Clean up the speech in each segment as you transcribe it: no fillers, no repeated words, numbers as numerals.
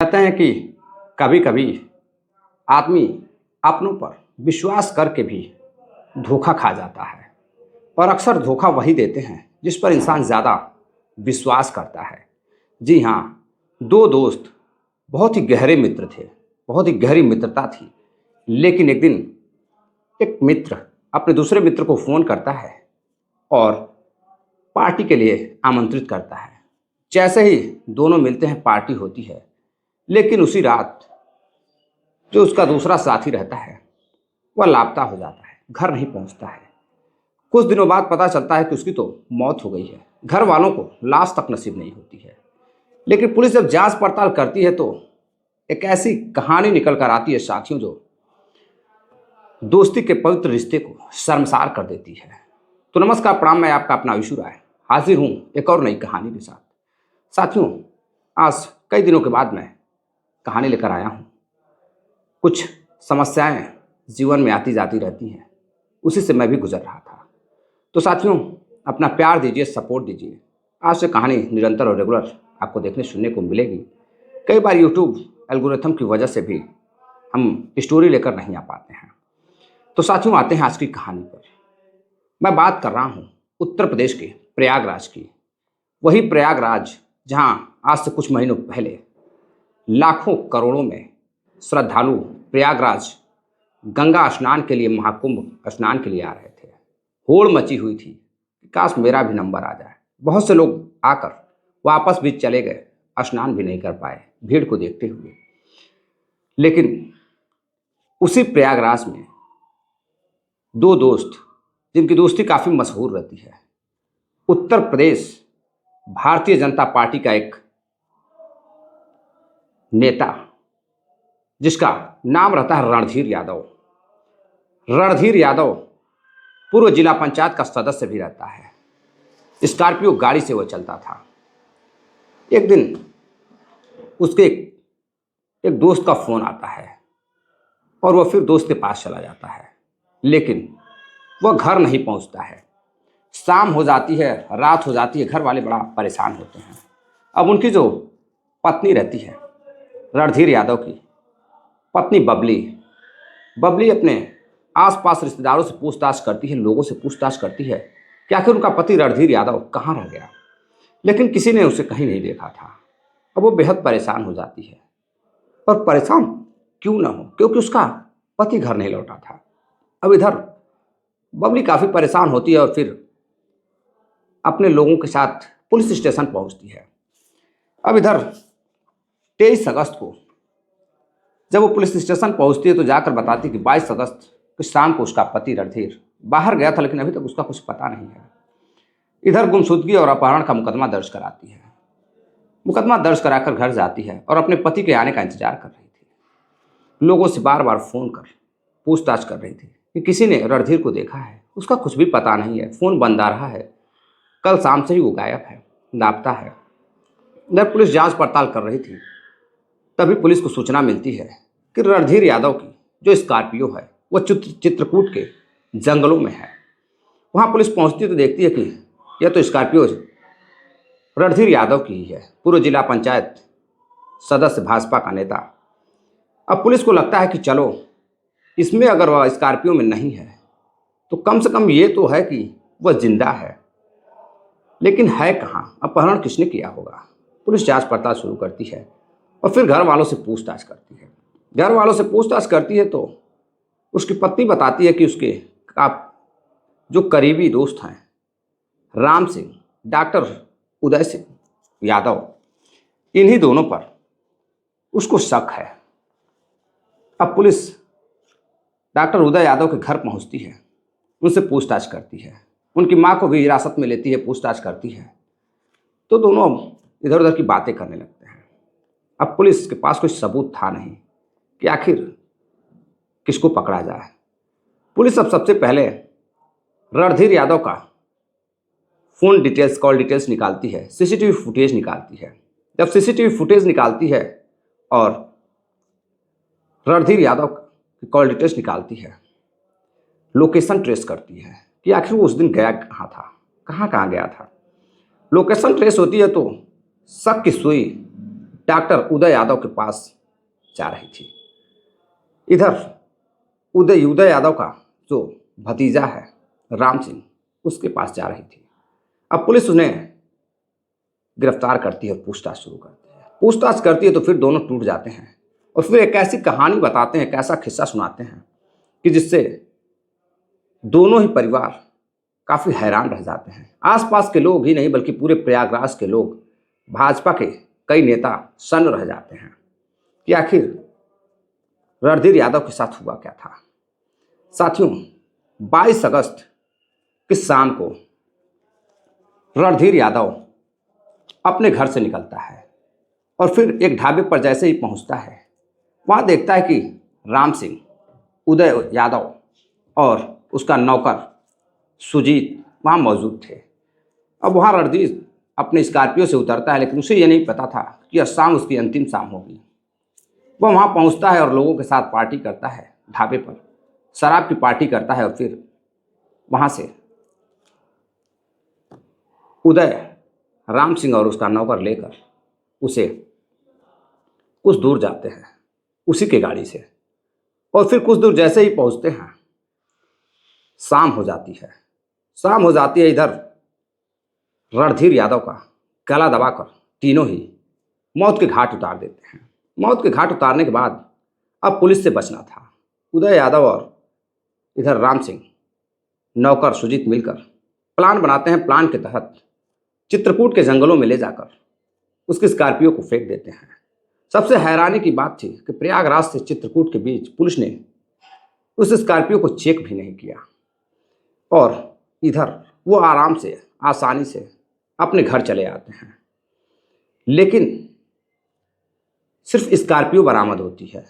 कहते हैं कि कभी कभी आदमी अपनों पर विश्वास करके भी धोखा खा जाता है। और अक्सर धोखा वही देते हैं जिस पर इंसान ज़्यादा विश्वास करता है। जी हाँ, दो दोस्त बहुत ही गहरे मित्र थे, बहुत ही गहरी मित्रता थी। लेकिन एक दिन एक मित्र अपने दूसरे मित्र को फ़ोन करता है और पार्टी के लिए आमंत्रित करता है। जैसे ही दोनों मिलते हैं, पार्टी होती है। लेकिन उसी रात जो उसका दूसरा साथी रहता है वह लापता हो जाता है, घर नहीं पहुंचता है। कुछ दिनों बाद पता चलता है कि उसकी तो मौत हो गई है। घर वालों को लाश तक नसीब नहीं होती है। लेकिन पुलिस जब जांच पड़ताल करती है तो एक ऐसी कहानी निकल कर आती है साथियों, जो दोस्ती के पवित्र रिश्ते को शर्मसार कर देती है। तो नमस्कार, प्रणाम, मैं आपका अपना विशु राय हाजिर हूँ एक और नई कहानी के साथ। साथियों, आज कई दिनों के बाद मैं कहानी लेकर आया हूँ। कुछ समस्याएं जीवन में आती जाती रहती हैं, उसी से मैं भी गुजर रहा था। तो साथियों, अपना प्यार दीजिए, सपोर्ट दीजिए। आज से कहानी निरंतर और रेगुलर आपको देखने सुनने को मिलेगी। कई बार यूट्यूब एल्गोरिथम की वजह से भी हम स्टोरी लेकर नहीं आ पाते हैं। तो साथियों, आते हैं आज की कहानी पर। मैं बात कर रहा हूँ उत्तर प्रदेश के प्रयागराज की। वही प्रयागराज जहाँ आज से कुछ महीनों पहले लाखों करोड़ों में श्रद्धालु प्रयागराज गंगा स्नान के लिए, महाकुंभ स्नान के लिए आ रहे थे। होड़ मची हुई थी कि काश मेरा भी नंबर आ जाए। बहुत से लोग आकर वापस भी चले गए, स्नान भी नहीं कर पाए भीड़ को देखते हुए। लेकिन उसी प्रयागराज में दो दोस्त, जिनकी दोस्ती काफ़ी मशहूर रहती है, उत्तर प्रदेश भारतीय जनता पार्टी का एक नेता जिसका नाम रहता है रणधीर यादव। रणधीर यादव पूर्व जिला पंचायत का सदस्य भी रहता है। स्कॉर्पियो गाड़ी से वह चलता था। एक दिन उसके एक दोस्त का फ़ोन आता है और वह फिर दोस्त के पास चला जाता है। लेकिन वह घर नहीं पहुंचता है। शाम हो जाती है, रात हो जाती है, घर वाले बड़ा परेशान होते हैं। अब उनकी जो पत्नी रहती है, रणधीर यादव की पत्नी बबली बबली अपने आसपास रिश्तेदारों से पूछताछ करती है, लोगों से पूछताछ करती है कि आखिर उनका पति रणधीर यादव कहाँ रह गया। लेकिन किसी ने उसे कहीं नहीं देखा था। अब वो बेहद परेशान हो जाती है। और परेशान क्यों ना हो, क्योंकि उसका पति घर नहीं लौटा था। अब इधर बबली काफ़ी परेशान होती है और फिर अपने लोगों के साथ पुलिस स्टेशन पहुंचती है। अब इधर 23 अगस्त को जब वो पुलिस स्टेशन पहुंचती है तो जाकर बताती है कि 22 अगस्त की शाम को उसका पति रणधीर बाहर गया था, लेकिन अभी तक उसका कुछ पता नहीं है। इधर गुमशुदगी और अपहरण का मुकदमा दर्ज कराती है। मुकदमा दर्ज कराकर घर जाती है और अपने पति के आने का इंतजार कर रही थी। लोगों से बार बार फ़ोन कर पूछताछ कर रही थी कि किसी ने रणधीर को देखा है। उसका कुछ भी पता नहीं है, फ़ोन बंद आ रहा है, कल शाम से ही वो गायब है, लापता है। इधर पुलिस जांच पड़ताल कर रही थी, तभी पुलिस को सूचना मिलती है कि रणधीर यादव की जो स्कॉर्पियो है वह चित्रकूट के जंगलों में है। वहाँ पुलिस पहुँचती तो देखती है कि यह तो स्कॉर्पियो रणधीर यादव की ही है, पूर्व जिला पंचायत सदस्य, भाजपा का नेता। अब पुलिस को लगता है कि चलो, इसमें अगर वह स्कॉर्पियो में नहीं है तो कम से कम ये तो है कि वह जिंदा है। लेकिन है कहाँ, अपहरण किसने किया होगा। पुलिस जांच पड़ताल शुरू करती है और फिर घर वालों से पूछताछ करती है। घर वालों से पूछताछ करती है तो उसकी पत्नी बताती है कि उसके जो करीबी दोस्त हैं, राम सिंह, डॉक्टर उदय सिंह यादव, इन्हीं दोनों पर उसको शक है। अब पुलिस डॉक्टर उदय यादव के घर पहुंचती है, उनसे पूछताछ करती है, उनकी माँ को भी हिरासत में लेती है, पूछताछ करती है। तो दोनों इधर उधर की बातें करने लगते हैं। अब पुलिस के पास कोई सबूत था नहीं कि आखिर किसको पकड़ा जाए। पुलिस अब सबसे पहले रणधीर यादव का फ़ोन डिटेल्स, कॉल डिटेल्स निकालती है, सीसीटीवी फुटेज निकालती है। जब सीसीटीवी फुटेज निकालती है और रणधीर यादव की कॉल डिटेल्स निकालती है, लोकेशन ट्रेस करती है कि आखिर वो उस दिन गया कहाँ था, कहाँ कहाँ गया था। लोकेशन ट्रेस होती है तो शक की सुई डॉक्टर उदय यादव के पास जा रही थी। इधर उदय यादव का जो भतीजा है राम सिंह, उसके पास जा रही थी। अब पुलिस उन्हें गिरफ्तार करती है और पूछताछ शुरू करती है। पूछताछ करती है तो फिर दोनों टूट जाते हैं और फिर एक ऐसी कहानी बताते हैं, एक ऐसा किस्सा सुनाते हैं कि जिससे दोनों ही परिवार काफ़ी हैरान रह जाते हैं। आसपास के लोग ही नहीं बल्कि पूरे प्रयागराज के लोग, भाजपा के कई नेता सन्न रह जाते हैं कि आखिर रणधीर यादव के साथ हुआ क्या था। साथियों, 22 अगस्त की शाम को रणधीर यादव अपने घर से निकलता है और फिर एक ढाबे पर जैसे ही पहुंचता है, वहां देखता है कि राम सिंह, उदय यादव और उसका नौकर सुजीत वहां मौजूद थे। अब वहां रणधीर अपने स्कॉर्पियो से उतरता है, लेकिन उसे यह नहीं पता था कि यह शाम उसकी अंतिम शाम होगी। वह वहां पहुंचता है और लोगों के साथ पार्टी करता है, ढाबे पर शराब की पार्टी करता है और फिर वहां से उदय राम सिंह और उसका नौकर लेकर उसे कुछ दूर जाते हैं उसी के गाड़ी से, और फिर कुछ दूर जैसे ही पहुंचते हैं शाम हो जाती है। शाम हो जाती है। इधर रणधीर यादव का गला दबाकर तीनों ही मौत के घाट उतार देते हैं। मौत के घाट उतारने के बाद अब पुलिस से बचना था। उदय यादव और इधर राम सिंह, नौकर सुजीत मिलकर प्लान बनाते हैं। प्लान के तहत चित्रकूट के जंगलों में ले जाकर उसकी स्कॉर्पियो को फेंक देते हैं। सबसे हैरानी की बात थी कि प्रयागराज से चित्रकूट के बीच पुलिस ने उस स्कॉर्पियो को चेक भी नहीं किया और इधर वो आराम से, आसानी से अपने घर चले आते हैं। लेकिन सिर्फ स्कॉर्पियो बरामद होती है।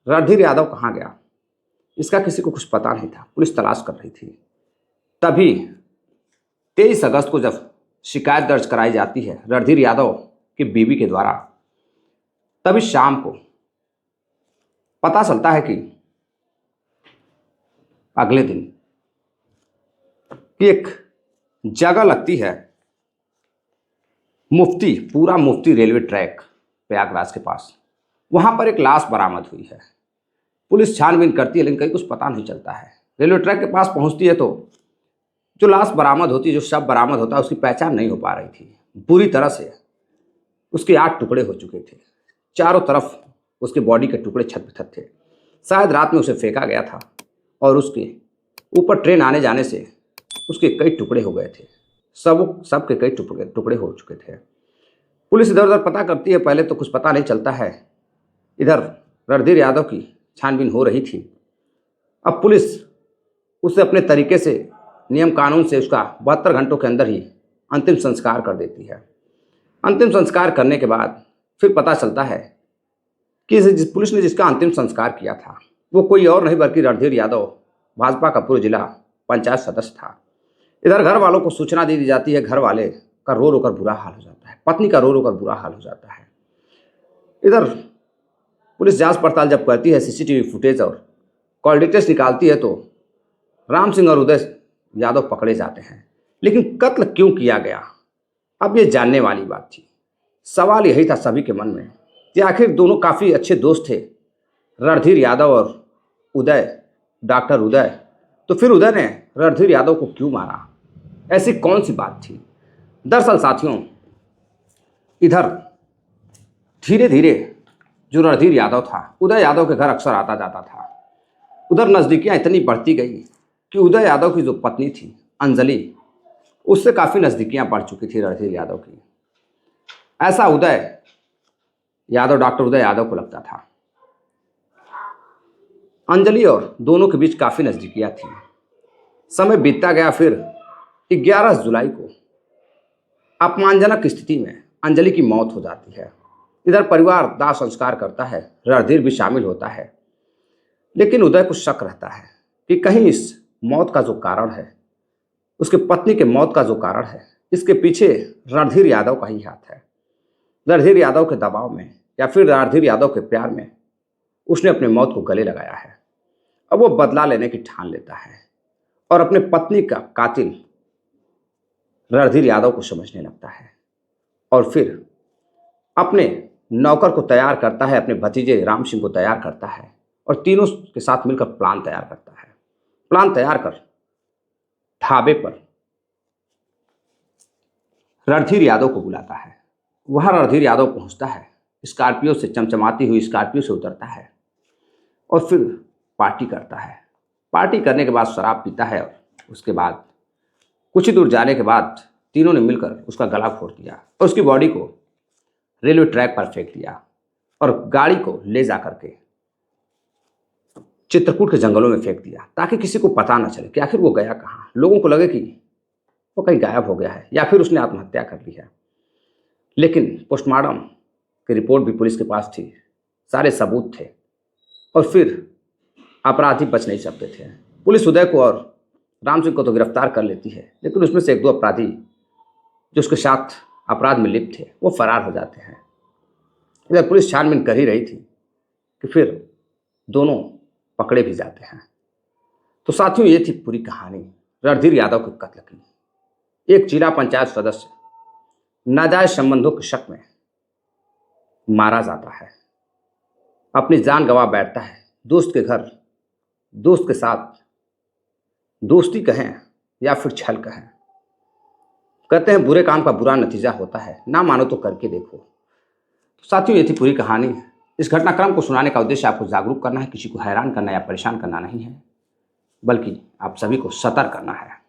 रणधीर यादव कहाँ गया, इसका किसी को कुछ पता नहीं था। पुलिस तलाश कर रही थी। तभी 23 अगस्त को जब शिकायत दर्ज कराई जाती है रणधीर यादव की बीवी के द्वारा, तभी शाम को पता चलता है कि अगले दिन कि एक जगह लगती है पूरा मुफ्ती रेलवे ट्रैक प्रयागराज के पास, वहां पर एक लाश बरामद हुई है। पुलिस छानबीन करती है लेकिन कहीं कुछ पता नहीं चलता है। रेलवे ट्रैक के पास पहुंचती है तो जो लाश बरामद होती है, जो शव बरामद होता है, उसकी पहचान नहीं हो पा रही थी। बुरी तरह से उसके 8 टुकड़े हो चुके थे। चारों तरफ उसके बॉडी के टुकड़े छत थे। शायद रात में उसे फेंका गया था और उसके ऊपर ट्रेन आने जाने से उसके कई टुकड़े हो गए थे। सब के कई टुकड़े हो चुके थे। पुलिस इधर उधर पता करती है। पहले तो कुछ पता नहीं चलता है। इधर रणधीर यादव की छानबीन हो रही थी। अब पुलिस उसे अपने तरीके से, नियम कानून से उसका 72 घंटों के अंदर ही अंतिम संस्कार कर देती है। अंतिम संस्कार करने के बाद फिर पता चलता है कि जिस पुलिस ने जिसका अंतिम संस्कार किया था वो कोई और नहीं बल्कि रणधीर यादव, भाजपा का पूर्व जिला पंचायत सदस्य था। इधर घर वालों को सूचना दे दी जाती है। घर वाले का रो रो कर बुरा हाल हो जाता है। पत्नी का रो रो कर बुरा हाल हो जाता है। इधर पुलिस जांच पड़ताल जब करती है, सीसीटीवी फुटेज और कॉल डिटेल्स निकालती है, तो राम सिंह और उदय यादव पकड़े जाते हैं। लेकिन कत्ल क्यों किया गया, अब ये जानने वाली बात थी। सवाल यही था सभी के मन में कि आखिर दोनों काफ़ी अच्छे दोस्त थे, रणधीर यादव और उदय, डॉक्टर उदय। तो फिर उदय ने रणधीर यादव को क्यों मारा, ऐसी कौन सी बात थी। दरअसल साथियों, इधर धीरे धीरे जो रणधीर यादव था, उदय यादव के घर अक्सर आता जाता था। उधर नज़दीकियाँ इतनी बढ़ती गई कि उदय यादव की जो पत्नी थी अंजलि, उससे काफ़ी नज़दीकियाँ बढ़ चुकी थी रणधीर यादव की। ऐसा उदय यादव, डॉक्टर उदय यादव को लगता था। अंजलि और दोनों के बीच काफ़ी नज़दीकियाँ थी। समय बीतता गया। फिर 11 जुलाई को अपमानजनक स्थिति में अंजलि की मौत हो जाती है। इधर परिवार दाह संस्कार करता है, रणधीर भी शामिल होता है। लेकिन उदय को शक रहता है कि कहीं इस मौत का जो कारण है, उसके पत्नी के मौत का जो कारण है, इसके पीछे रणधीर यादव का ही हाथ है। रणधीर यादव के दबाव में या फिर रणधीर यादव के प्यार में उसने अपने मौत को गले लगाया है। अब वो बदला लेने की ठान लेता है और अपने पत्नी का कातिल रणधीर यादव को समझने लगता है और फिर अपने नौकर को तैयार करता है, अपने भतीजे राम सिंह को तैयार करता है और तीनों के साथ मिलकर प्लान तैयार करता है। प्लान तैयार कर ढाबे पर रणधीर यादव को बुलाता है। वहां रणधीर यादव पहुंचता है, स्कॉर्पियो से चमचमाती हुई स्कॉर्पियो से उतरता है और फिर पार्टी करता है। पार्टी करने के बाद शराब पीता है और उसके बाद कुछ ही दूर जाने के बाद तीनों ने मिलकर उसका गला फोड़ दिया और उसकी बॉडी को रेलवे ट्रैक पर फेंक दिया और गाड़ी को ले जा करके चित्रकूट के जंगलों में फेंक दिया ताकि किसी को पता ना चले कि आखिर वो गया कहाँ। लोगों को लगे कि वो कहीं गायब हो गया है या फिर उसने आत्महत्या कर ली है। लेकिन पोस्टमार्टम की रिपोर्ट भी पुलिस के पास थी, सारे सबूत थे और फिर अपराधी बच नहीं सकते थे। पुलिस उदय को और राम सिंह को तो गिरफ्तार कर लेती है, लेकिन उसमें से एक दो अपराधी जो उसके साथ अपराध में लिप्त थे वो फरार हो जाते हैं। इधर पुलिस छानबीन कर ही रही थी कि फिर दोनों पकड़े भी जाते हैं। तो साथियों, ये थी पूरी कहानी रणधीर यादव के कत्ल की। एक जिला पंचायत सदस्य नाजायज संबंधों के शक में मारा जाता है, अपनी जान गंवा बैठता है दोस्त के घर, दोस्त के साथ दोस्ती कहें या फिर छल कहें। कहते हैं बुरे काम का बुरा नतीजा होता है, ना मानो तो करके देखो। तो साथियों, ये थी पूरी कहानी। इस घटनाक्रम को सुनाने का उद्देश्य आपको जागरूक करना है, किसी को हैरान करना या परेशान करना नहीं है, बल्कि आप सभी को सतर्क करना है।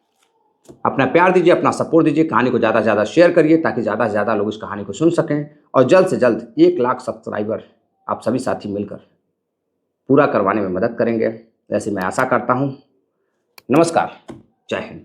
अपना प्यार दीजिए, अपना सपोर्ट दीजिए, कहानी को ज़्यादा से ज़्यादा शेयर करिए ताकि ज़्यादा से ज़्यादा लोग इस कहानी को सुन सकें और जल्द से जल्द 1 लाख सब्सक्राइबर आप सभी साथी मिलकर पूरा करवाने में मदद करेंगे, ऐसे मैं आशा करता हूँ। नमस्कार, जय हिंद।